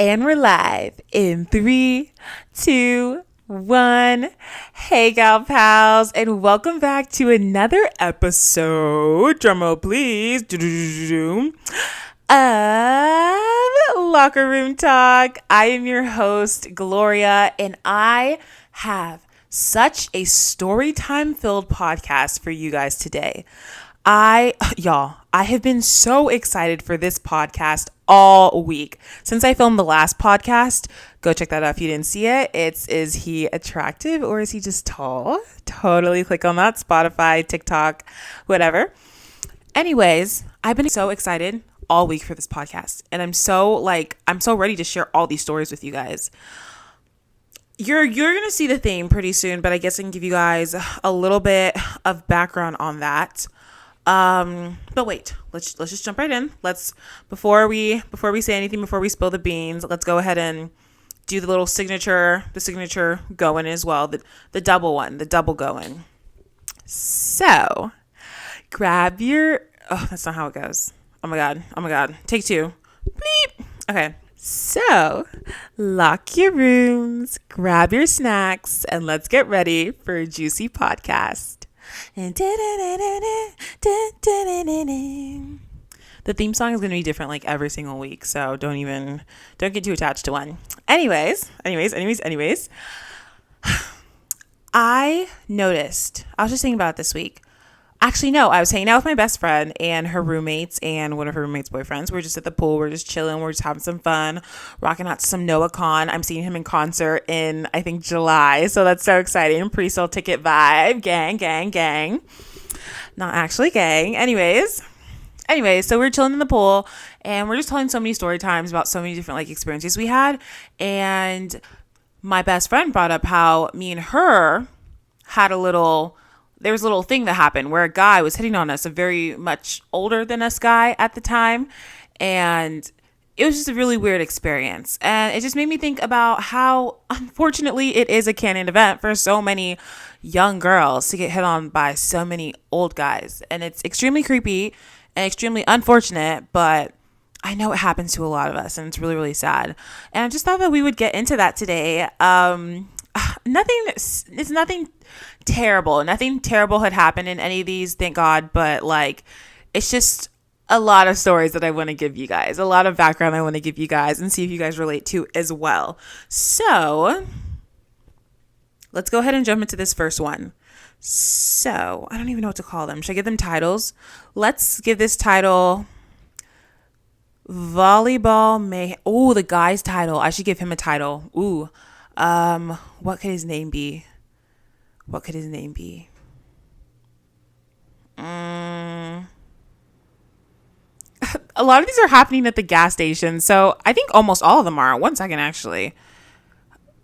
And we're live in 3, 2, 1. Hey, Galpals, and welcome back to another episode, drumroll please, of Locker Room Talk. I am your host, Gloria, and I have such a story time filled podcast for you guys today. I have been so excited for this podcast all week. Since I filmed the last podcast, go check that out if you didn't see it. It's Is He Attractive or Is He Just Tall? Totally click on that. Spotify, TikTok, whatever. Anyways, I've been so excited all week for this podcast. And I'm so ready to share all these stories with you guys. You're going to see the theme pretty soon, but I guess I can give you guys a little bit of background on that. But wait, let's just jump right in. Before we say anything, before we spill the beans, let's go ahead and do the little signature going as well. The double going. So grab your, that's not how it goes. Oh my God. Take 2. Bleep. Okay. So lock your rooms, grab your snacks, and let's get ready for a juicy podcast. The theme song is going to be different like every single week, so don't get too attached to one. Anyways. I noticed, I was just thinking about it this week. Actually, no, I was hanging out with my best friend and her roommates and one of her roommates' boyfriends. We're just at the pool. We're just chilling. We're just having some fun, rocking out to some Noah Khan. I'm seeing him in concert in, I think, July. So that's so exciting. Pre-sale ticket vibe. Gang. Not actually gang. Anyways, so we're chilling in the pool and we're just telling so many story times about so many different experiences we had. And my best friend brought up how me and her had there was a little thing that happened where a guy was hitting on us, a very much older than us guy at the time. And it was just a really weird experience. And it just made me think about how, unfortunately, it is a canon event for so many young girls to get hit on by so many old guys. And it's extremely creepy and extremely unfortunate, but I know it happens to a lot of us and it's really, really sad. And I just thought that we would get into that today. Nothing terrible. Nothing terrible had happened in any of these, thank God. But it's just a lot of stories that I want to give you guys, a lot of background I want to give you guys and see if you guys relate to as well. So let's go ahead and jump into this first one. So I don't even know what to call them. Should I give them titles? Let's give this title Volleyball May. Oh, the guy's title. I should give him a title. Ooh. What could his name be? A lot of these are happening at the gas station. So I think almost all of them are. 1 second, actually.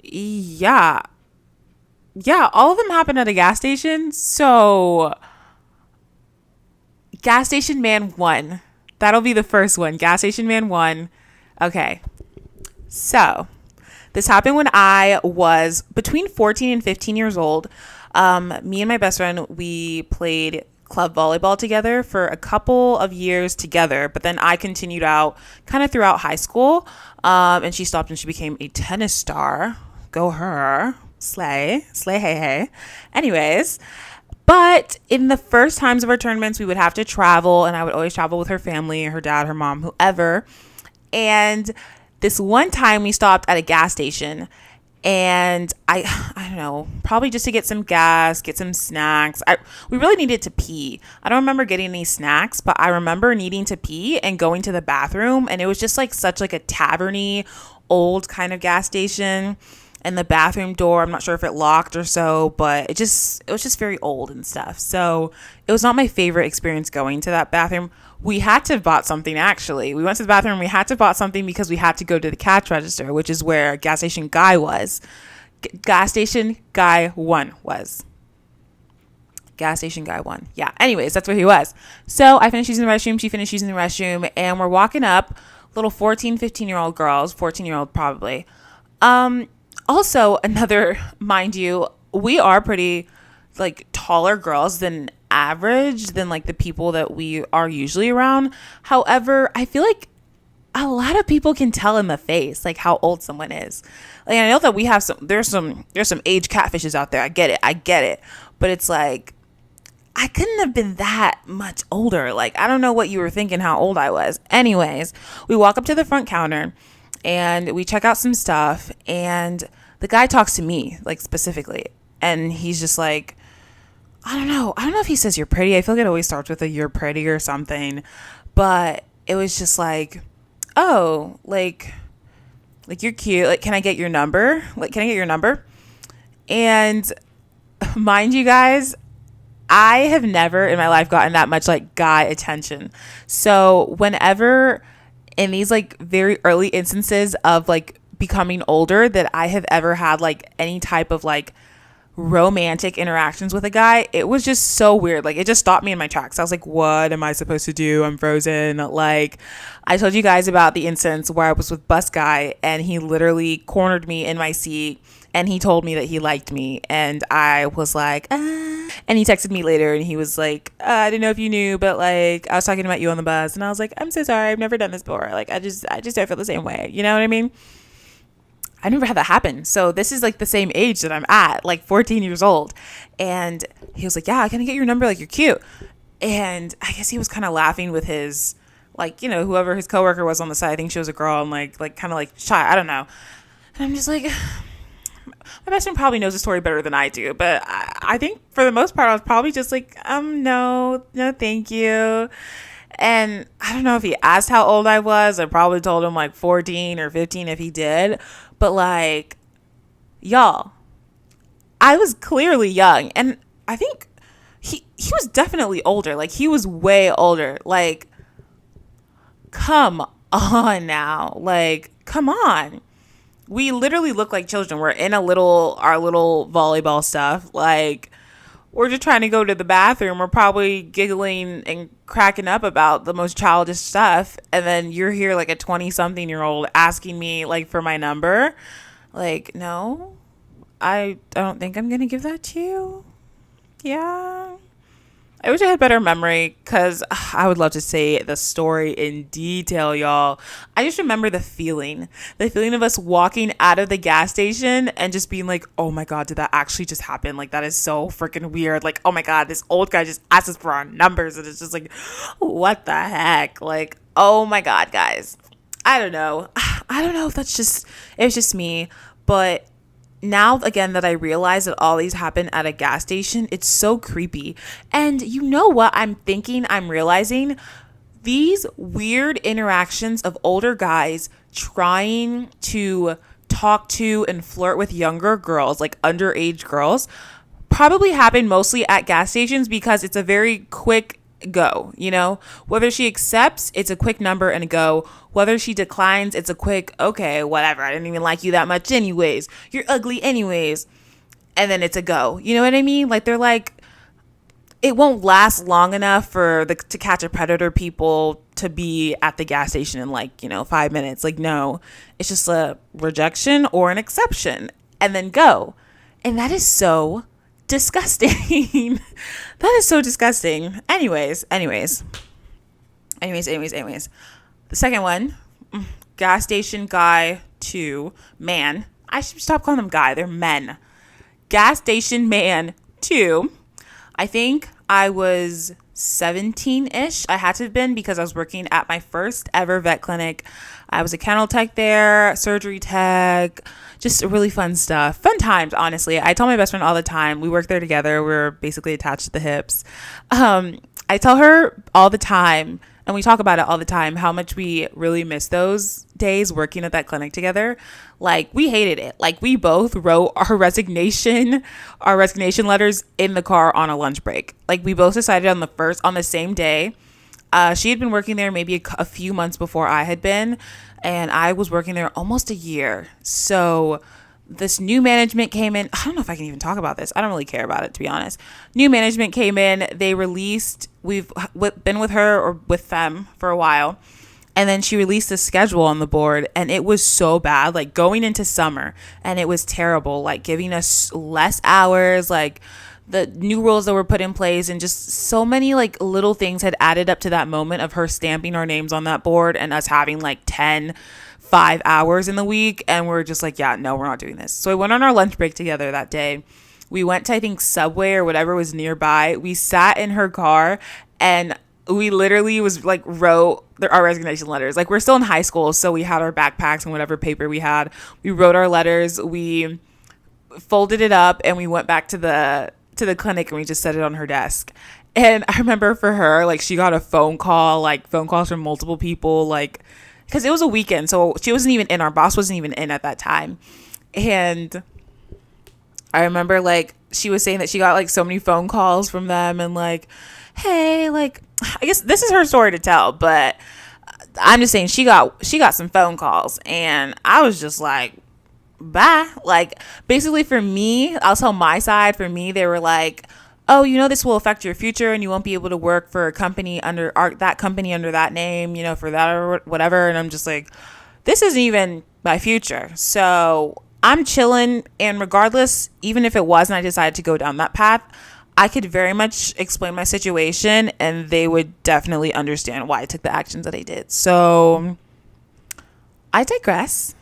Yeah, all of them happen at a gas station. So Gas Station Man 1. That'll be the first one. Gas Station Man 1. Okay. So this happened when I was between 14 and 15 years old. Me and my best friend, we played club volleyball together for a couple of years together, but then I continued out kind of throughout high school, and she stopped and she became a tennis star. Go her. Slay, hey. Anyways, but in the first times of our tournaments, we would have to travel, and I would always travel with her family, her dad, her mom, whoever. And this one time we stopped at a gas station and I don't know, probably just to get some gas, get some snacks. We really needed to pee. I don't remember getting any snacks, but I remember needing to pee and going to the bathroom. And it was just such a tavern-y old kind of gas station. And the bathroom door, I'm not sure if it locked or so, but it was just very old and stuff. So it was not my favorite experience going to that bathroom. We had to have bought something, actually. We went to the bathroom and we had to have bought something because we had to go to the cash register, which is where Gas Station Guy was. Gas Station Guy 1 was. Gas Station Guy 1. Yeah, anyways, that's where he was. So I finished using the restroom. She finished using the restroom. And we're walking up, little 14, 15-year-old girls, 14-year-old probably. Also, another, mind you, we are pretty taller girls than average, than the people that we are usually around. However, I feel like a lot of people can tell in the face like how old someone is. Like, I know that we have there's some age catfishes out there. I get it. But it's like, I couldn't have been that much older. Like, I don't know what you were thinking how old I was. Anyways, we walk up to the front counter and we check out some stuff, and the guy talks to me, like, specifically, and he's just like, I don't know if he says you're pretty. I feel like it always starts with a you're pretty or something, but it was just like, oh, like you're cute. Like, can I get your number? And mind you guys, I have never in my life gotten that much like guy attention. So whenever in these like very early instances of like becoming older that I have ever had like any type of like romantic interactions with a guy, it was just so weird. Like, it just stopped me in my tracks. I was like, what am I supposed to do? I'm frozen. Like, I told you guys about the instance where I was with Bus Guy and he literally cornered me in my seat and he told me that he liked me, and I was like, and he texted me later and he was like, I didn't know if you knew, but like, I was talking about you on the bus. And I was like, I'm so sorry, I've never done this before. Like, I just don't feel the same way, you know what I mean? I never had that happen. So this is like the same age that I'm at, like 14 years old. And he was like, yeah, can I get your number? Like, you're cute. And I guess he was kind of laughing with his, like, you know, whoever his coworker was on the side. I think she was a girl and like kind of like shy. I don't know. And I'm just like, my best friend probably knows the story better than I do. But I think for the most part, I was probably just like, no, thank you. And I don't know if he asked how old I was. I probably told him like 14 or 15 if he did. But like, y'all, I was clearly young. And I think he was definitely older. Like, he was way older. Like, come on now. Like, come on. We literally look like children. We're in our little volleyball stuff. Like, we're just trying to go to the bathroom. We're probably giggling and cracking up about the most childish stuff. And then you're here like a 20-something-year-old asking me like for my number. Like, no, I don't think I'm going to give that to you. Yeah. I wish I had better memory because I would love to say the story in detail, y'all. I just remember the feeling of us walking out of the gas station and just being like, oh my God, did that actually just happen? Like, that is so freaking weird. Like, oh my God, this old guy just asked us for our numbers. And it's just like, what the heck? Like, oh my God, guys. I don't know. I don't know if it's just me, but now, again, that I realize that all these happen at a gas station, it's so creepy. And you know what I'm realizing? These weird interactions of older guys trying to talk to and flirt with younger girls, like underage girls, probably happen mostly at gas stations because it's a very quick go, you know? Whether she accepts, it's a quick number and a go. Whether she declines, it's a quick, okay, whatever. I didn't even like you that much anyways. You're ugly anyways. And then it's a go. You know what I mean? Like, they're like, it won't last long enough for to catch a predator people to be at the gas station in like, 5 minutes. Like, no, it's just a rejection or an exception and then go. And that is so disgusting. That is so disgusting. Anyways. The second one, gas station guy 2, man. I should stop calling them guy. They're men. Gas station man 2. I think I was 17-ish. I had to have been because I was working at my first ever vet clinic. I was a kennel tech there, surgery tech, just really fun stuff. Fun times, honestly. I tell my best friend all the time. We work there together. We're basically attached to the hips. I tell her all the time, and we talk about it all the time, how much we really miss those days working at that clinic together. Like, we hated it. Like, we both wrote our resignation letters in the car on a lunch break. Like, we both decided on the same day. She had been working there maybe a few months before I had been, and I was working there almost a year. So this new management came in. I don't know if I can even talk about this. I don't really care about it, to be honest. New management came in. They released, we've been with her or with them for a while. And then she released a schedule on the board, and it was so bad, like going into summer, and it was terrible, like giving us less hours. Like, the new rules that were put in place, and just so many like little things had added up to that moment of her stamping our names on that board and us having like 5 hours in the week. And we're just like, yeah, no, we're not doing this. So we went on our lunch break together that day. We went to, I think, Subway or whatever was nearby. We sat in her car and we literally was like wrote our resignation letters. Like, we're still in high school, so we had our backpacks and whatever paper we had. We wrote our letters. We folded it up and we went back to the clinic and we just set it on her desk. And I remember for her, like, she got a phone calls from multiple people, like, because it was a weekend, so she wasn't even in. Our boss wasn't even in at that time. And I remember, like, she was saying that she got like so many phone calls from them and like, hey, like, I guess this is her story to tell, but I'm just saying she got some phone calls, and I was just like, bye. Like, basically for me, I'll tell my side. For me, they were like, oh, this will affect your future and you won't be able to work for a company under that name, for that or whatever. And I'm just like, this isn't even my future. So I'm chilling. And regardless, even if it was and I decided to go down that path, I could very much explain my situation and they would definitely understand why I took the actions that I did. So I digress.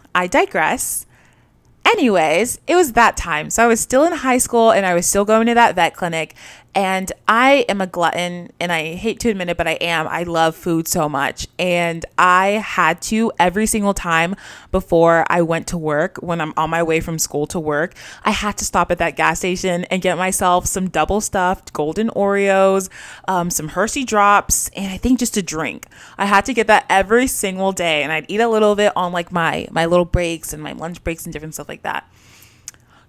Anyways, it was that time. So I was still in high school and I was still going to that vet clinic. And I am a glutton, and I hate to admit it, but I am. I love food so much. And I had to, every single time before I went to work, when I'm on my way from school to work, I had to stop at that gas station and get myself some double stuffed golden Oreos, some Hershey drops, and I think just a drink. I had to get that every single day, and I'd eat a little bit on like my little breaks and my lunch breaks and different stuff like that.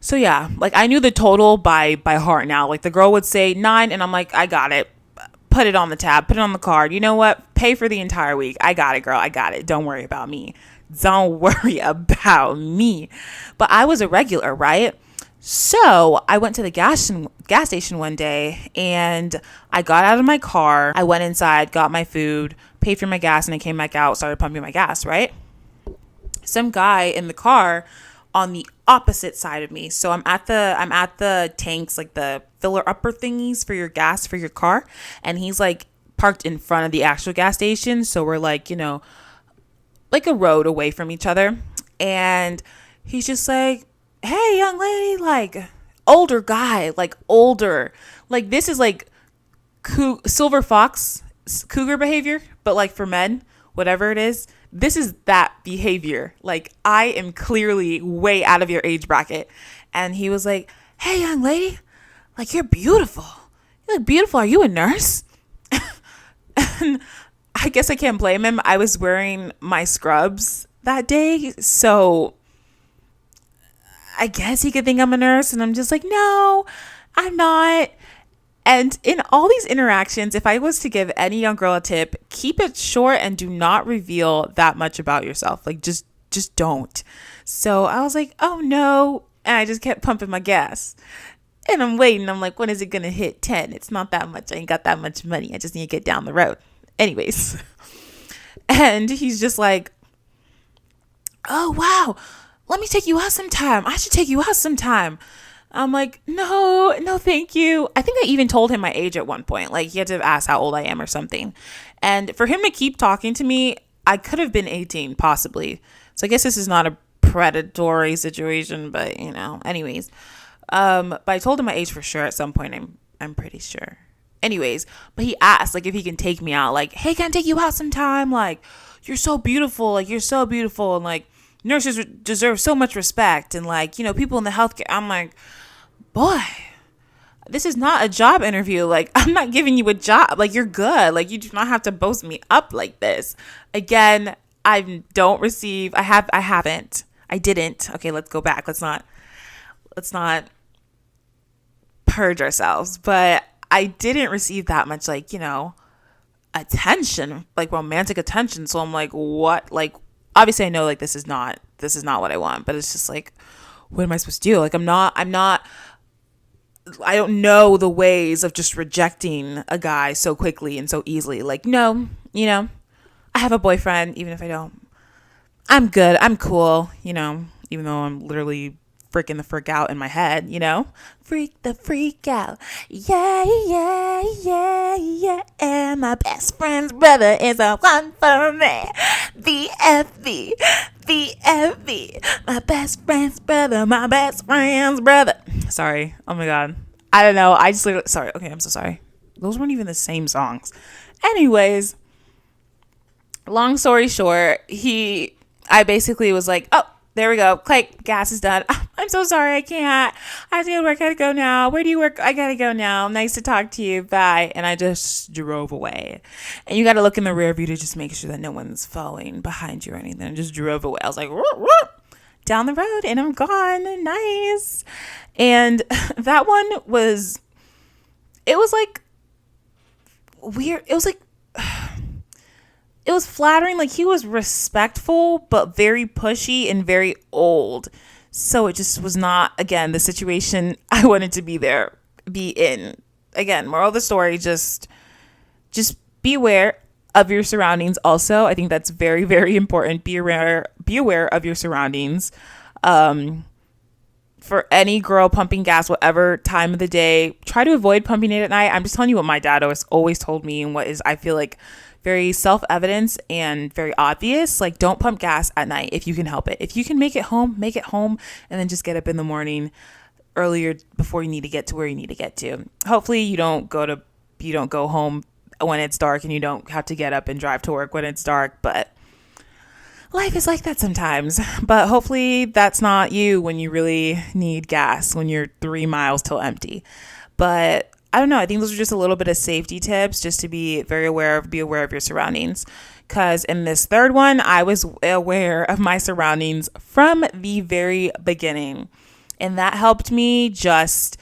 So yeah, like, I knew the total by heart now. Like, the girl would say 9 and I'm like, I got it. Put it on the tab, put it on the card. You know what? Pay for the entire week. I got it, girl. I got it. Don't worry about me. Don't worry about me. But I was a regular, right? So I went to the gas station one day and I got out of my car. I went inside, got my food, paid for my gas, and I came back out, started pumping my gas, right? Some guy in the car on the opposite side of me. So I'm at the tanks, like the filler upper thingies for your gas for your car, and he's like parked in front of the actual gas station. So we're like, like a road away from each other. And he's just like, hey, young lady, like, older guy, like older. Like, this is like silver fox cougar behavior, but like for men, whatever it is. This is that behavior. Like, I am clearly way out of your age bracket. And he was like, hey, young lady, like, you're beautiful. You look beautiful. Are you a nurse? And I guess I can't blame him. I was wearing my scrubs that day. So I guess he could think I'm a nurse. And I'm just like, no, I'm not. And in all these interactions, if I was to give any young girl a tip, keep it short and do not reveal that much about yourself. Like, just don't. So I was like, oh no. And I just kept pumping my gas. And I'm waiting. I'm like, when is it going to hit 10? It's not that much. I ain't got that much money. I just need to get down the road. Anyways. And he's just like, oh, wow. Let me take you out sometime. I should take you out sometime. I'm like, no, thank you. I think I even told him my age at one point. Like, he had to ask how old I am or something. And for him to keep talking to me, I could have been 18, possibly. So I guess this is not a predatory situation, but, anyways. But I told him my age for sure at some point. I'm pretty sure. Anyways, but he asked, like, if he can take me out. Like, hey, can I take you out sometime? Like, you're so beautiful. Like, you're so beautiful. And, like, nurses deserve so much respect. And, like, people in the healthcare. I'm like, boy, this is not a job interview. Like, I'm not giving you a job. Like, you're good. Like, you do not have to boast me up like this. Again, I haven't. I didn't. Okay, let's go back. Let's not purge ourselves. But I didn't receive that much, like, attention, like romantic attention. So I'm like, what? Like, obviously I know, like, this is not what I want, but it's just like, what am I supposed to do? Like, I don't know the ways of just rejecting a guy so quickly and so easily. Like, no, I have a boyfriend, even if I don't. I'm good. I'm cool, even though I'm literally freaking the freak out in my head, freak the freak out. Yeah, yeah, yeah, yeah. And my best friend's brother is a one for me. VFV, VFV. My best friend's brother, my best friend's brother. Sorry. Oh my God. I don't know. I just literally, sorry. Okay, I'm so sorry. Those weren't even the same songs. Anyways, long story short, I basically was like, oh, there we go. Click, gas is done. I'm so sorry. I can't. I have to go to work. I gotta go now. Where do you work? I gotta go now. Nice to talk to you. Bye. And I just drove away. And you gotta look in the rear view to just make sure that no one's following behind you or anything. I just drove away. I was like, whoop, whoop, down the road and I'm gone. Nice. And that one was, it was like weird. It was like, it was flattering. Like, he was respectful, but very pushy and very old. So it just was not, again, the situation I wanted to be in. Again, moral of the story, just be aware of your surroundings. Also, I think that's very, very important. Be aware of your surroundings. For any girl pumping gas, whatever time of the day, try to avoid pumping it at night. I'm just telling you what my dad always told me, and what is, I feel like, very self-evident and very obvious. Like, don't pump gas at night if you can help it. If you can make it home, and then just get up in the morning earlier before you need to get to where you need to get to. Hopefully you don't go home when it's dark and you don't have to get up and drive to work when it's dark, but life is like that sometimes. But hopefully that's not you when you really need gas, when you're 3 miles till empty. But I don't know. I think those are just a little bit of safety tips, just to be aware of your surroundings. Because in this third one, I was aware of my surroundings from the very beginning. And that helped me just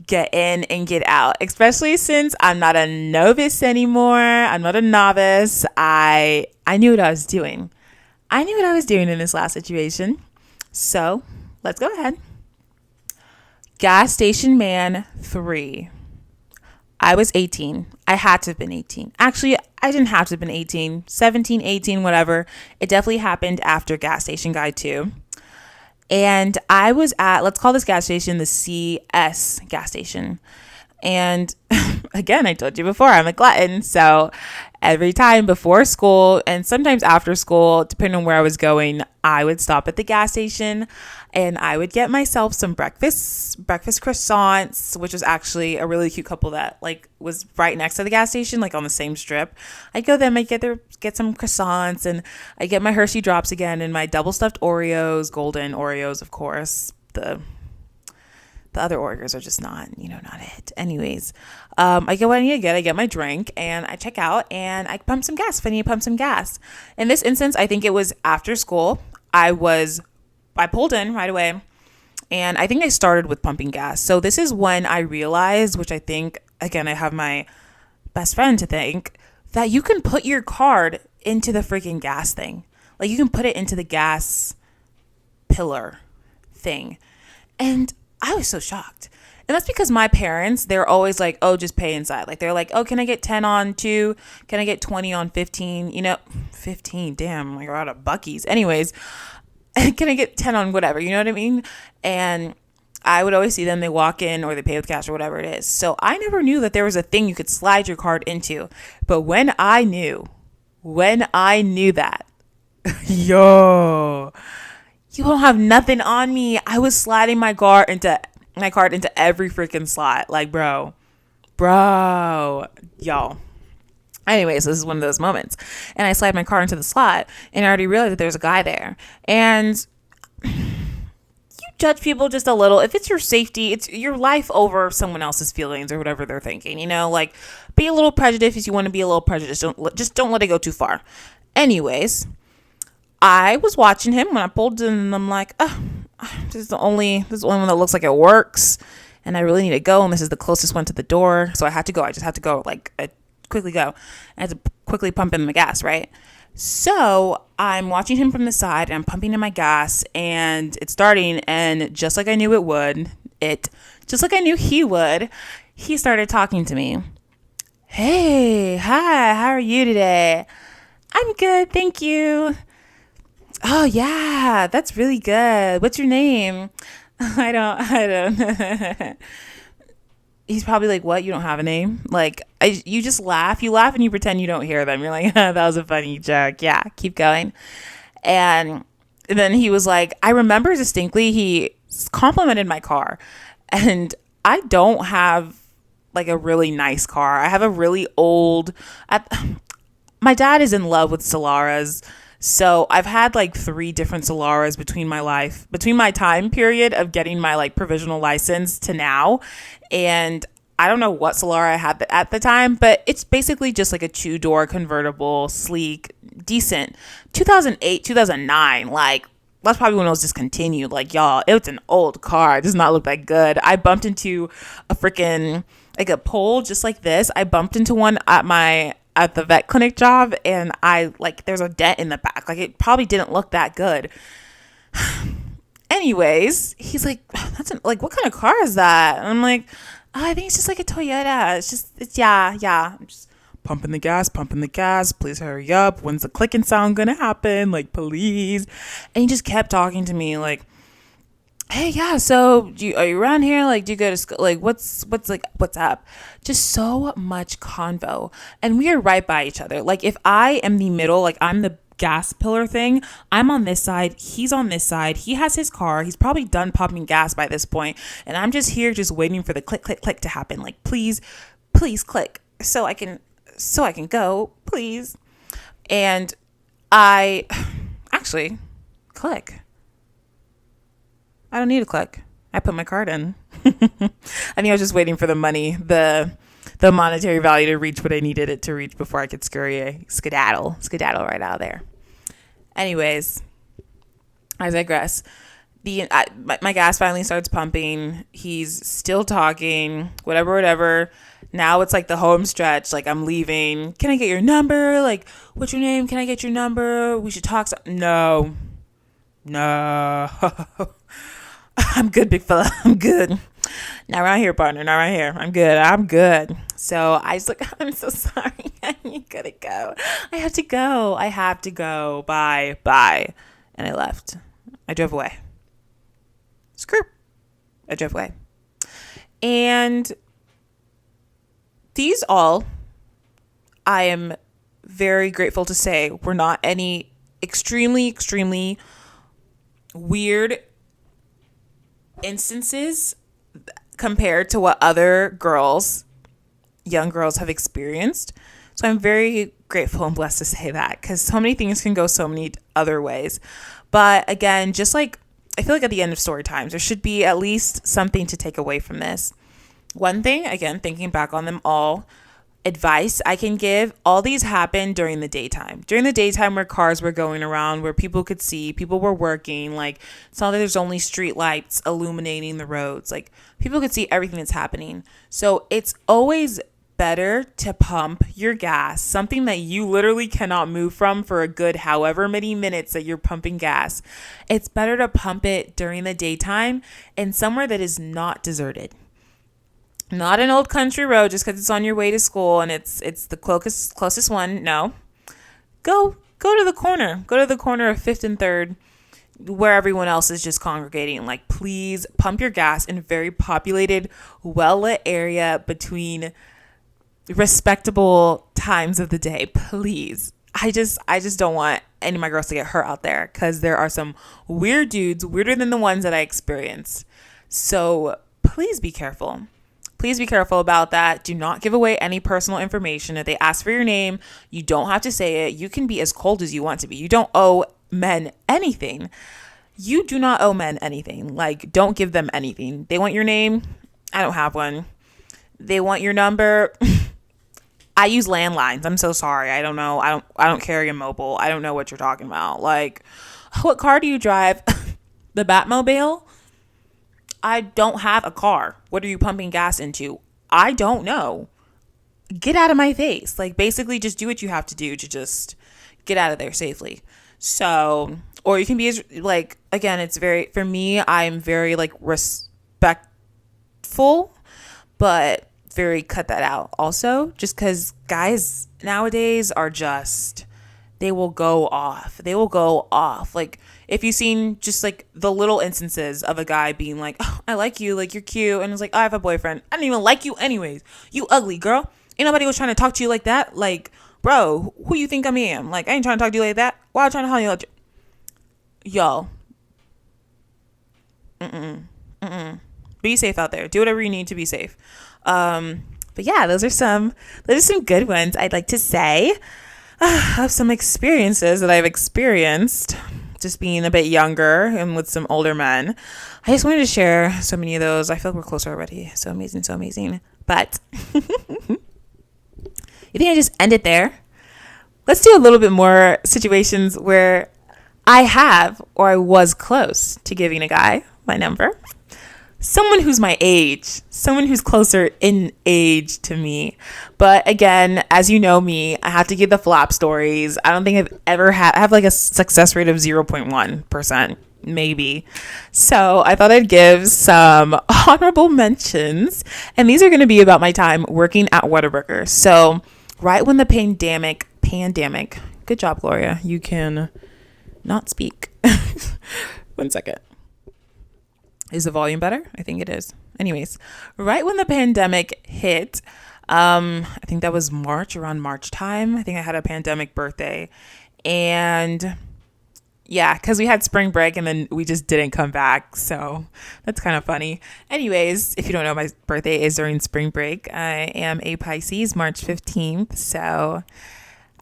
get in and get out, especially since I'm not a novice anymore. I'm not a novice. I knew what I was doing. I knew what I was doing in this last situation. So let's go ahead. Gas Station Man 3. I was 18. I had to have been 18. Actually, I didn't have to have been 18. 17, 18, whatever. It definitely happened after Gas Station Guy 2. And I was at, let's call this gas station the CS gas station. And again, I told you before, I'm a glutton. So every time before school and sometimes after school, depending on where I was going, I would stop at the gas station and I would get myself some breakfast croissants, which was actually a really cute couple that was right next to the gas station, on the same strip. I'd go there, I'd get some croissants, and I get my Hershey drops again and my double stuffed Oreos, golden Oreos, of course. The other Oreos are just not it. Anyways, I get what I need to get. I get my drink and I check out and I pump some gas if I need to pump some gas. In this instance, I think it was after school. I pulled in right away and I think I started with pumping gas. So this is when I realized, which I think, again, I have my best friend to thank, that you can put your card into the freaking gas thing. You can put it into the gas pillar thing. And I was so shocked. And that's because my parents, they're always like, oh, just pay inside. They're like, oh, can I get 10 on 2? Can I get 20 on 15? 15, damn, we're out of Buc-ee's. Anyways, can I get 10 on whatever? You know what I mean? And I would always see them, they walk in or they pay with cash or whatever it is. So I never knew that there was a thing you could slide your card into. But when I knew that, yo, you don't have nothing on me. I was sliding my card into every freaking slot. Bro, y'all. Anyways, this is one of those moments. And I slide my card into the slot and I already realized that there's a guy there. And you judge people just a little. If it's your safety, it's your life over someone else's feelings or whatever they're thinking, be a little prejudiced if you want to be a little prejudiced. Don't let it go too far. Anyways, I was watching him when I pulled in and I'm like, oh, this is the only one that looks like it works. And I really need to go. And this is the closest one to the door. So I had to go. I just had to go, quickly go. I had to quickly pump in the gas, right? So I'm watching him from the side and I'm pumping in my gas and it's starting. And just like I knew it would, just like I knew he would, he started talking to me. Hey, hi, how are you today? I'm good, thank you. Oh, yeah, that's really good. What's your name? I don't. He's probably like, what? You don't have a name? Like, you just laugh. You laugh and you pretend you don't hear them. You're like, that was a funny joke. Yeah, keep going. And then he was like, I remember distinctly, he complimented my car. And I don't have like a really nice car. I have a really old, my dad is in love with Solaras. So I've had like three different Solaras between my time period of getting my like provisional license to now. And I don't know what Solara I had at the time, but it's basically just like a two-door convertible, sleek, decent. 2008, 2009, like that's probably when it was discontinued. Like, y'all, it was an old car. It does not look that good. I bumped into a freaking like a pole just like this. I bumped into one at the vet clinic job, and I like there's a dent in the back. Like, it probably didn't look that good. Anyways, he's like, like, what kind of car is that? And I'm like, oh, I think it's just like a Toyota. Yeah. I'm just pumping the gas. Please hurry up. When's the clicking sound gonna happen? Like, please. And he just kept talking to me like, hey, yeah, so are you around here? Like, do you go to school? Like, what's up? Just so much convo. And we are right by each other. Like, if I am the middle, like I'm the gas pillar thing, I'm on this side, he's on this side, he has his car, he's probably done pumping gas by this point, and I'm just here just waiting for the click click click to happen. Like, please click so I can go, please. And I actually click. I don't need to click. I put my card in. I think I was just waiting for the money, the monetary value to reach what I needed it to reach before I could skedaddle right out of there. Anyways, I digress. My gas finally starts pumping. He's still talking, whatever. Now it's like the home stretch. Like, I'm leaving. Can I get your number? Like, what's your name? Can I get your number? We should talk. No. I'm good, big fella. I'm good. Not around here, partner. Not right here. I'm good. So I was like, I'm so sorry. I gotta go. I have to go. Bye. And I left. I drove away. Screw. I drove away. And these all, I am very grateful to say, were not any extremely weird instances compared to what other young girls have experienced. So I'm very grateful and blessed to say that, because so many things can go so many other ways. But again, just like, I feel like at the end of story times, there should be at least something to take away from this. One thing, again, thinking back on them all, advice I can give, all these happened during the daytime where cars were going around, where people could see, people were working. Like, it's not that there's only street lights illuminating the roads. Like, people could see everything that's happening. So it's always better to pump your gas, something that you literally cannot move from for a good however many minutes that you're pumping gas. It's better to pump it during the daytime and somewhere that is not deserted. Not an old country road just because it's on your way to school and it's the closest one. No. Go to the corner. Go to the corner of 5th and 3rd where everyone else is just congregating. Like, please pump your gas in a very populated, well-lit area between respectable times of the day. Please. I just don't want any of my girls to get hurt out there, because there are some weird dudes, weirder than the ones that I experienced. So please be careful. Please be careful about that. Do not give away any personal information. If they ask for your name, you don't have to say it. You can be as cold as you want to be. You don't owe men anything. You do not owe men anything. Like, don't give them anything. They want your name. I don't have one. They want your number. I use landlines. I'm so sorry. I don't know. I don't carry a mobile. I don't know what you're talking about. Like, what car do you drive? The Batmobile? I don't have a car. What are you pumping gas into? I don't know. Get out of my face. Like, basically just do what you have to do to just get out of there safely. So, or you can be as, like, again, it's very, for me, I'm very, like, respectful, but very cut that out also, just because guys nowadays are just, they will go off. They will go off. Like, if you've seen just like the little instances of a guy being like, oh, I like you, like you're cute, and it's like, oh, I have a boyfriend. I don't even like you anyways. You ugly girl. Ain't nobody was trying to talk to you like that. Like, bro, who you think I am? Like, I ain't trying to talk to you like that. Why are you trying to holler at you? Yo. Be safe out there. Do whatever you need to be safe. But yeah, those are some good ones I'd like to say of some experiences that I've experienced just being a bit younger and with some older men. I just wanted to share so many of those. I feel like we're closer already. So amazing, so amazing. But you think I just end it there? Let's do a little bit more situations where I have or I was close to giving a guy my number. Someone who's my age, someone who's closer in age to me. But again, as you know me, I have to give the flop stories. I don't think I've ever I have like a success rate of 0.1%, maybe. So I thought I'd give some honorable mentions. And these are going to be about my time working at Whataburger. So right when the pandemic, good job, Gloria. You can not speak. 1 second. Is the volume better? I think it is. Anyways, right when the pandemic hit, I think that was around March time. I think I had a pandemic birthday. And yeah, because we had spring break and then we just didn't come back. So that's kind of funny. Anyways, if you don't know, my birthday is during spring break. I am a Pisces, March 15th. So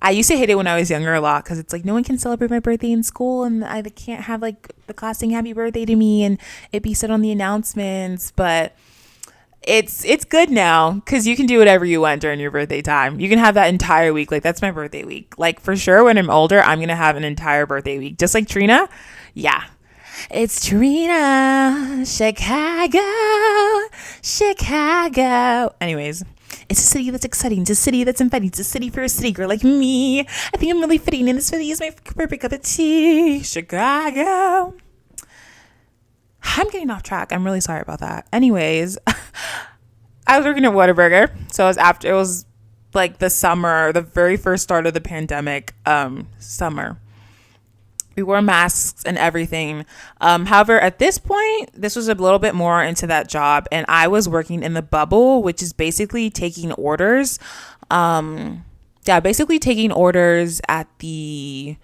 I used to hate it when I was younger a lot because it's like no one can celebrate my birthday in school and I can't have like the class sing happy birthday to me and it be said on the announcements. But it's good now because you can do whatever you want during your birthday time. You can have that entire week. Like that's my birthday week. Like for sure when I'm older, I'm going to have an entire birthday week. Just like Trina. Yeah. It's Trina, Chicago. Anyways. It's a city that's exciting. It's a city that's inviting. It's a city for a city girl like me. I think I'm really fitting in. This city is my perfect cup of tea. Chicago. I'm getting off track. I'm really sorry about that. Anyways, I was working at Whataburger. So it was like the summer, the very first start of the pandemic, summer. We wore masks and everything. However, at this point, this was a little bit more into that job. And I was working in the bubble, which is basically taking orders. Basically taking orders at the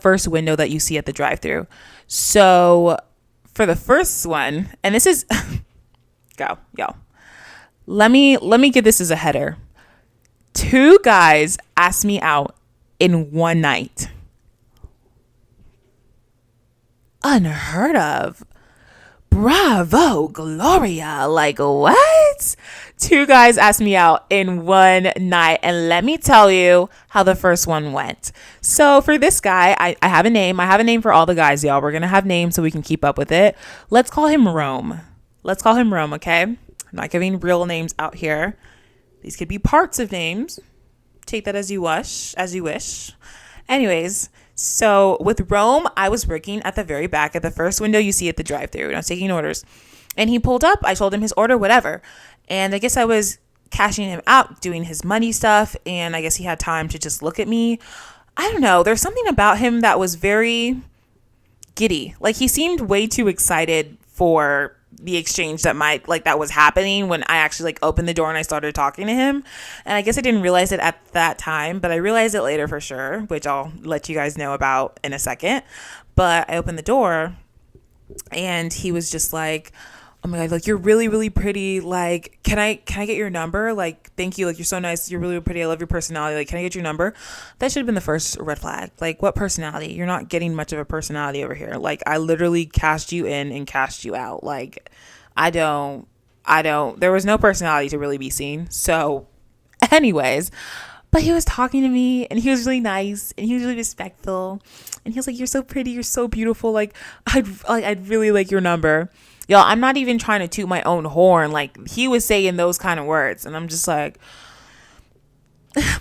first window that you see at the drive-thru. So for the first one, and this is, yo. Let me give this as a header. 2 guys asked me out in one night. Unheard of. Bravo, Gloria. Like what? 2 guys asked me out in one night. And let me tell you how the first one went. So for this guy, I have a name. I have a name for all the guys, y'all. We're going to have names so we can keep up with it. Let's call him Rome. Okay? I'm not giving real names out here. These could be parts of names. Take that as you wish. Anyways, so with Rome, I was working at the very back at the first window you see at the drive-thru. And I was taking orders. And he pulled up. I told him his order, whatever. And I guess I was cashing him out, doing his money stuff. And I guess he had time to just look at me. I don't know. There's something about him that was very giddy. Like he seemed way too excited for the exchange that was happening when I actually opened the door and I started talking to him. And I guess I didn't realize it at that time, but I realized it later for sure, which I'll let you guys know about in a second. But I opened the door and he was just like, oh my God, like, you're really, really pretty. Like, can I get your number? Like, thank you. Like, you're so nice. You're really, really pretty. I love your personality. Like, can I get your number? That should have been the first red flag. Like, what personality? You're not getting much of a personality over here. Like, I literally cashed you in and cashed you out. Like, I don't, there was no personality to really be seen. So anyways, but he was talking to me and he was really nice and he was really respectful. And he was like, you're so pretty. You're so beautiful. Like, I'd really like your number. Y'all, I'm not even trying to toot my own horn. Like, he was saying those kind of words. And I'm just like,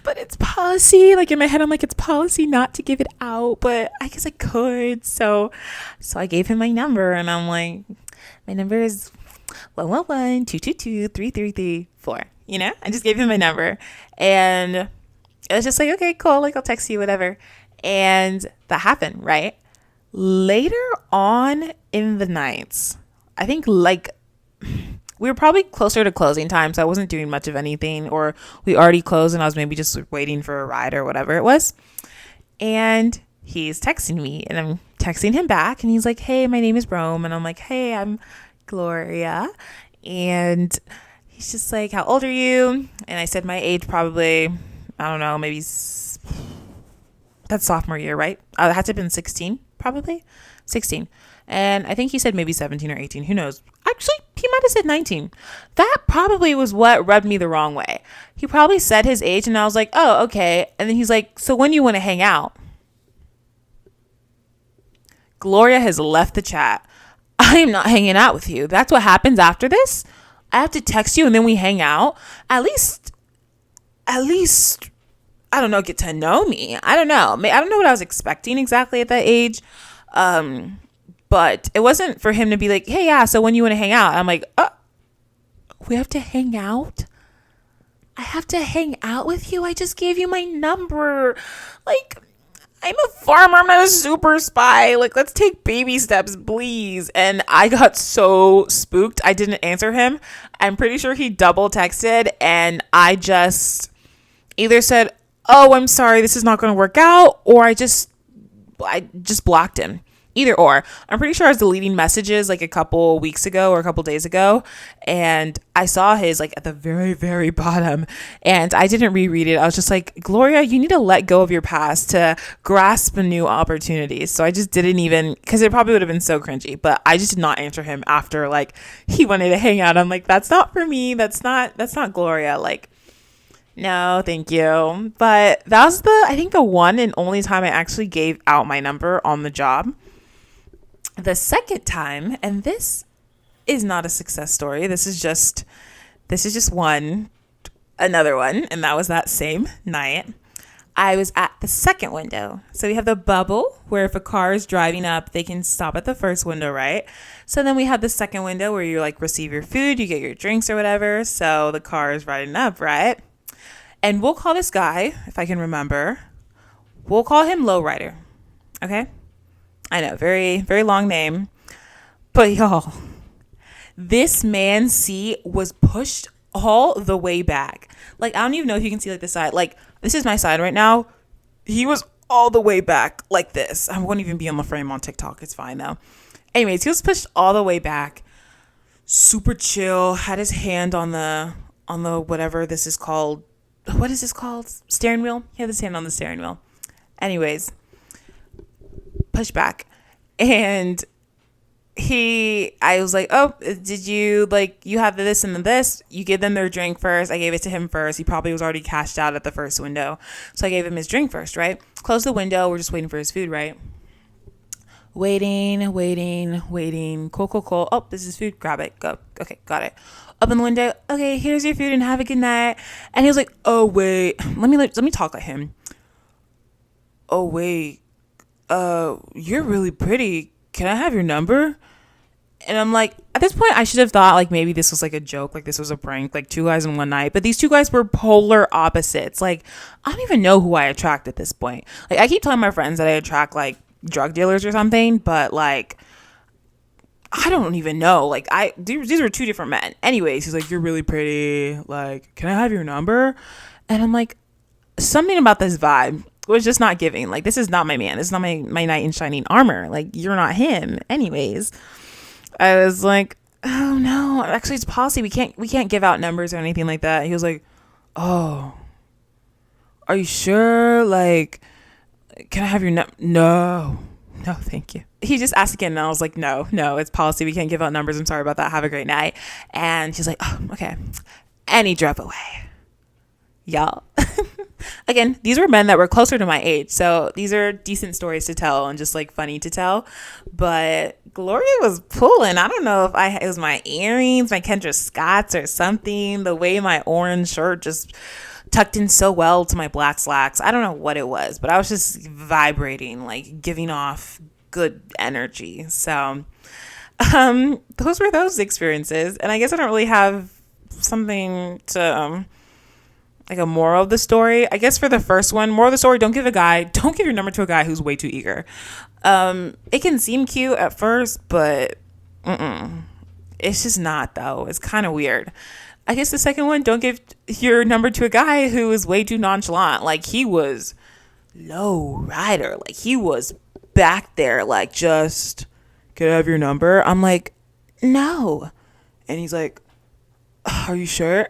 but it's policy. Like, in my head, I'm like, it's policy not to give it out. But I guess I could. So I gave him my number. And I'm like, my number is 111-222-3334. You know? I just gave him my number. And It was just like, okay, cool. Like, I'll text you, whatever. And that happened, right? Later on in the nights, I think like we were probably closer to closing time, so I wasn't doing much of anything, or we already closed and I was maybe just waiting for a ride or whatever it was. And he's texting me and I'm texting him back and he's like, hey, my name is Rome. And I'm like, hey, I'm Gloria. And he's just like, how old are you? And I said my age, probably, I don't know, maybe that's sophomore year, right? I had to have been 16, probably 16. And I think he said maybe 17 or 18. Who knows? Actually, he might have said 19. That probably was what rubbed me the wrong way. He probably said his age and I was like, oh, okay. And then he's like, so when you want to hang out? Gloria has left the chat. I am not hanging out with you. That's what happens after this. I have to text you and then we hang out. At least, I don't know, get to know me. I don't know. I don't know what I was expecting exactly at that age. But it wasn't for him to be like, hey, yeah, so when you want to hang out? I'm like, we have to hang out? I have to hang out with you? I just gave you my number. Like, I'm a farmer. I'm not a super spy. Like, let's take baby steps, please. And I got so spooked. I didn't answer him. I'm pretty sure he double texted and I just either said, oh, I'm sorry, this is not going to work out, or I just blocked him. Either or. I'm pretty sure I was deleting messages like a couple weeks ago or a couple days ago, and I saw his like at the very, very bottom, and I didn't reread it. I was just like, Gloria, you need to let go of your past to grasp new opportunities. So I just didn't even, because it probably would have been so cringy, but I just did not answer him after like he wanted to hang out. I'm like, that's not for me. That's not Gloria. Like, no, thank you. But that was I think the one and only time I actually gave out my number on the job. The second time, and this is not a success story. This is just another one. And that was that same night. I was at the second window. So we have the bubble where if a car is driving up, they can stop at the first window, right? So then we have the second window where you like receive your food, you get your drinks or whatever. So the car is riding up, right? And we'll call this guy, if I can remember, we'll call him Lowrider. Okay? I know, very, very long name. But y'all, this man's seat was pushed all the way back. Like, I don't even know if you can see like the side. Like, this is my side right now. He was all the way back like this. I won't even be on the frame on TikTok. It's fine though. Anyways, he was pushed all the way back. Super chill. Had his hand on the whatever this is called. What is this called? Steering wheel? He had his hand on the steering wheel. Anyways, push back. And I was like, oh, did you, like, you have this and this? You give them their drink first. I gave it to him first. He probably was already cashed out at the first window. So I gave him his drink first, right? Close the window. We're just waiting for his food, right? Waiting. Cool. Oh, this is food. Grab it. Go. Okay, got it. Open the window. Okay, here's your food and have a good night. And he was like, oh, wait. Let me talk like him. Oh, wait. You're really pretty. Can I have your number? And I'm like, at this point, I should have thought like maybe this was like a joke, like this was a prank, like two guys in one night. But these two guys were polar opposites. Like, I don't even know who I attract at this point. Like, I keep telling my friends that I attract like drug dealers or something, but like, I don't even know. Like, these were two different men. Anyways, he's like, you're really pretty. Like, can I have your number? And I'm like, something about this vibe was just not giving. Like, this is not my man. This is not my knight in shining armor. Like, you're not him. Anyways, I was like, oh no, actually it's policy. We can't give out numbers or anything like that. He was like, oh, are you sure? Like, can I have your No, thank you. He just asked again and I was like, no, it's policy. We can't give out numbers. I'm sorry about that. Have a great night. And he's like, oh, okay. And he drove away. Y'all. Again, these were men that were closer to my age, so these are decent stories to tell and just like funny to tell. But Gloria was pulling. I don't know if it was my earrings, my Kendra Scotts or something. The way my orange shirt just tucked in so well to my black slacks. I don't know what it was, but I was just vibrating, like giving off good energy. So those were those experiences, and I guess I don't really have something to like a moral of the story. I guess for the first one, moral of the story, don't give your number to a guy who's way too eager. It can seem cute at first, but it's just not, though. It's kind of weird. I guess the second one, don't give your number to a guy who is way too nonchalant. Like, he was low rider. Like, he was back there, like, just, could I have your number? I'm like, no. And he's like, are you sure?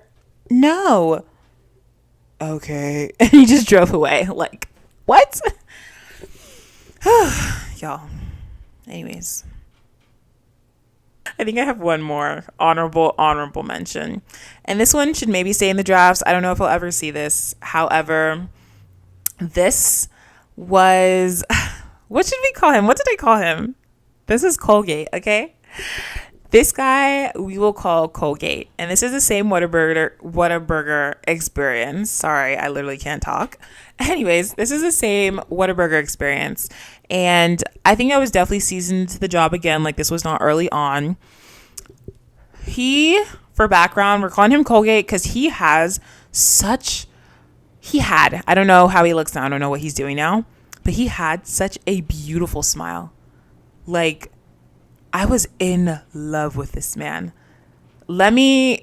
No. Okay. And he just drove away. Like, what? Y'all. Anyways. I think I have one more honorable mention. And this one should maybe stay in the drafts. I don't know if I'll ever see this. However, this was, what should we call him? What did I call him? This is Colgate, okay? This guy we will call Colgate. And this is the same Whataburger experience. Sorry, I literally can't talk. Anyways, this is the same Whataburger experience. And I think I was definitely seasoned to the job again. Like, this was not early on. For background, we're calling him Colgate because he had, I don't know how he looks now. I don't know what he's doing now. But he had such a beautiful smile. Like, I was in love with this man. I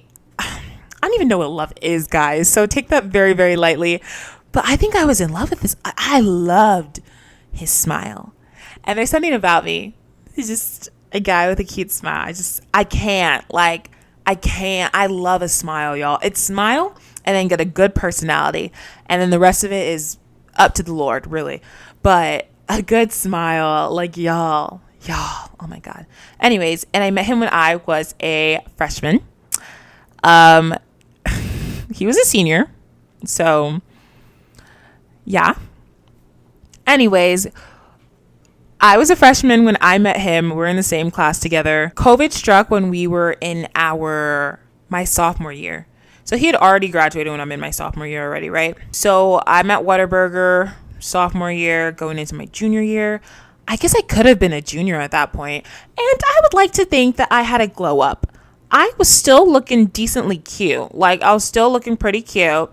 don't even know what love is, guys. So take that very, very lightly. But I think I was in love with this. I loved his smile. And there's something about me. He's just a guy with a cute smile. I can't. I love a smile, y'all. It's smile and then get a good personality. And then the rest of it is up to the Lord, really. But a good smile, like, y'all, oh my God. Anyways, and I met him when I was a freshman. He was a senior. So, yeah. Anyways, I was a freshman when I met him. We're in the same class together. COVID struck when we were in my sophomore year. So he had already graduated when I'm in my sophomore year already, right? So I'm at Whataburger sophomore year, going into my junior year. I guess I could have been a junior at that point. And I would like to think that I had a glow up. I was still looking decently cute. Like, I was still looking pretty cute.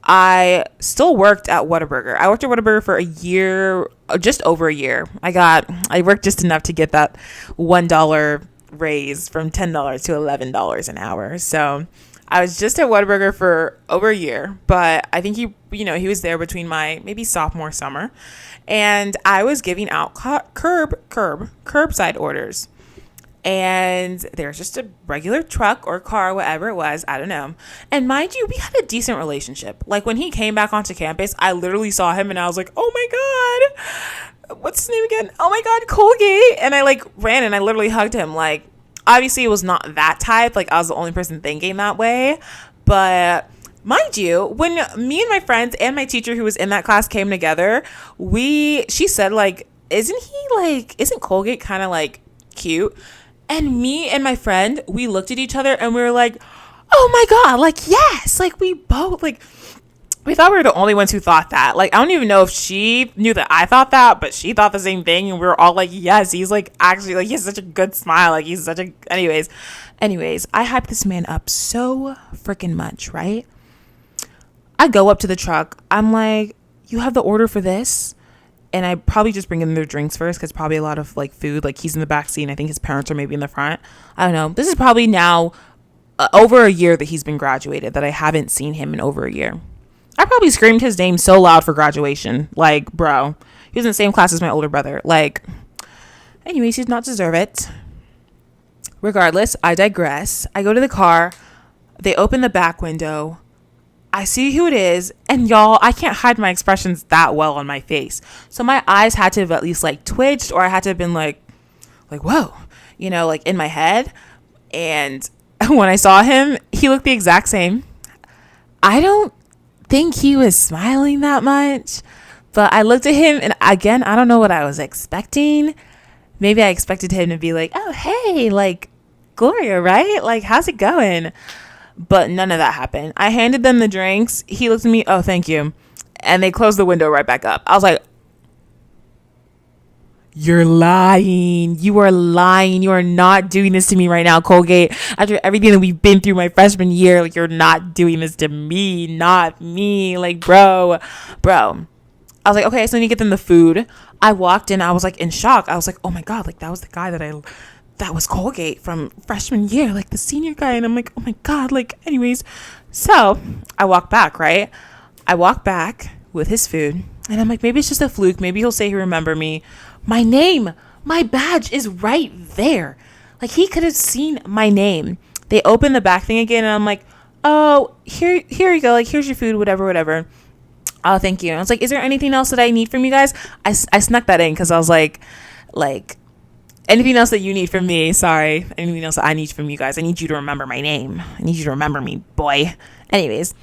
I still worked at Whataburger. I worked at Whataburger for a year, just over a year. I worked just enough to get that $1 raise from $10 to $11 an hour. So I was just at Whataburger for over a year, but I think he was there between my maybe sophomore summer, and I was giving out curbside orders. And there's just a regular truck or car, whatever it was, I don't know. And mind you, we had a decent relationship. Like, when he came back onto campus, I literally saw him and I was like, oh my God, what's his name again? Oh my God, Colgate. And I ran and I literally hugged him. Like, obviously it was not that type. Like, I was the only person thinking that way. But mind you, when me and my friends and my teacher who was in that class came together, she said, isn't Colgate kind of cute? And me and my friend, we looked at each other and we were like, oh my God, yes. We both, we thought we were the only ones who thought that. I don't even know if she knew that I thought that, but she thought the same thing. And we were all like, yes, he's actually, he has such a good smile. He's such a, anyways, I hyped this man up so freaking much, right? I go up to the truck. I'm like, you have the order for this? And I probably just bring in their drinks first, because probably a lot of food. He's in the back seat and I think his parents are maybe in the front. I don't know. This is probably now over a year that he's been graduated, that I haven't seen him in over a year. I probably screamed his name so loud for graduation. Bro, he was in the same class as my older brother. Anyways, he did not deserve it. Regardless, I digress. I go to the car. They open the back window. I see who it is, and y'all, I can't hide my expressions that well on my face. So my eyes had to have at least twitched, or I had to have been whoa, in my head. And when I saw him, he looked the exact same. I don't think he was smiling that much, but I looked at him, and again, I don't know what I was expecting. Maybe I expected him to be like, oh, hey, Gloria, right? How's it going? But none of that happened. I handed them the drinks. He looked at me, oh, thank you. And they closed the window right back up. I was like, You're lying. You are lying. You are not doing this to me right now, Colgate. After everything that we've been through my freshman year, like, you're not doing this to me, not me. Like, bro. I was like, okay, so I need to get them the food. I walked in. I was like in shock. I was like, oh my God, like that was the guy that was Colgate from freshman year, like the senior guy. And I'm like, oh my God, like, anyways. So I walk back, right? I walk back with his food. And I'm like, maybe it's just a fluke. Maybe he'll say he remember me. My name, my badge is right there. Like, he could have seen my name. They opened the back thing again, and I'm like, oh, here you go. Like, here's your food, whatever. Oh, thank you. And I was like, is there anything else that I need from you guys? I snuck that in because I was like, anything else that you need from me? Sorry. Anything else that I need from you guys? I need you to remember my name. I need you to remember me, boy. Anyways.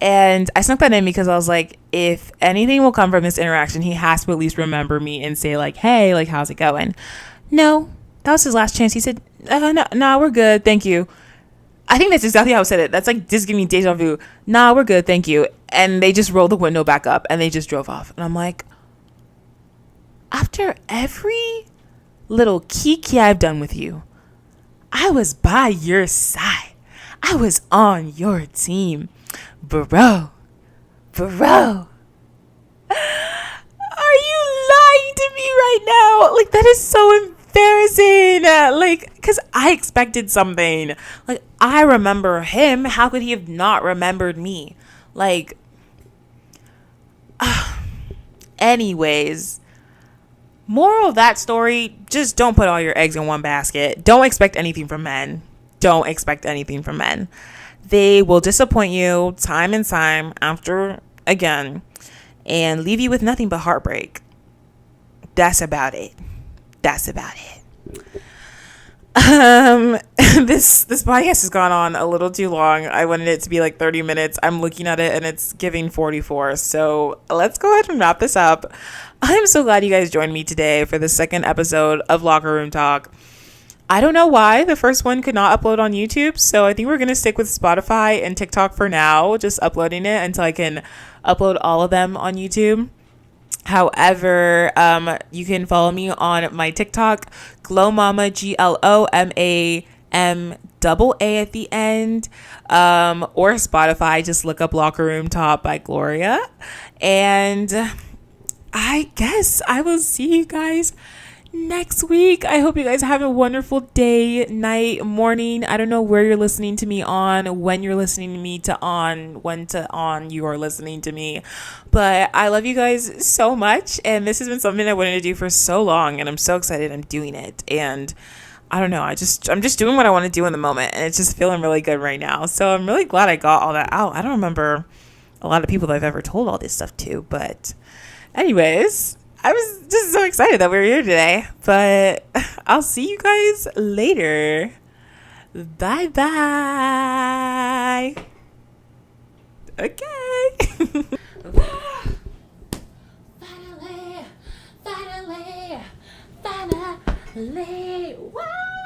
And I snuck that in because I was like, if anything will come from this interaction, he has to at least remember me and say like, hey, like, how's it going? No, that was his last chance. He said, no, we're good. Thank you. I think that's exactly how I said it. That's like just giving me deja vu. Nah, we're good. Thank you. And they just rolled the window back up and they just drove off. And I'm like, after every little kiki I've done with you, I was by your side. I was on your team. Bro, are you lying to me right now? Like, that is so embarrassing. Like, because I expected something. Like, I remember him. How could he have not remembered me? Like, anyways, moral of that story, just don't put all your eggs in one basket. Don't expect anything from men. They will disappoint you time and time after again and leave you with nothing but heartbreak. That's about it. This podcast has gone on a little too long. I wanted it to be like 30 minutes. I'm looking at it and it's giving 44. So let's go ahead and wrap this up. I'm so glad you guys joined me today for the second episode of Locker Room Talk. I don't know why the first one could not upload on YouTube, so I think we're going to stick with Spotify and TikTok for now, just uploading it until I can upload all of them on YouTube. However, you can follow me on my TikTok, GlowMama, GLOMAMAA at the end, or Spotify. Just look up Locker Room Talk by Gloria. And I guess I will see you guys next week. I hope you guys have a wonderful day, night, morning. I don't know where you're listening to me on, when you're listening to me when you are listening to me. But I love you guys so much. And this has been something I wanted to do for so long. And I'm so excited I'm doing it. And I don't know. I'm just doing what I want to do in the moment. And it's just feeling really good right now. So I'm really glad I got all that out. I don't remember a lot of people that I've ever told all this stuff to. But anyways, I was just so excited that we were here today, but I'll see you guys later. Bye. Okay. Finally. Wow.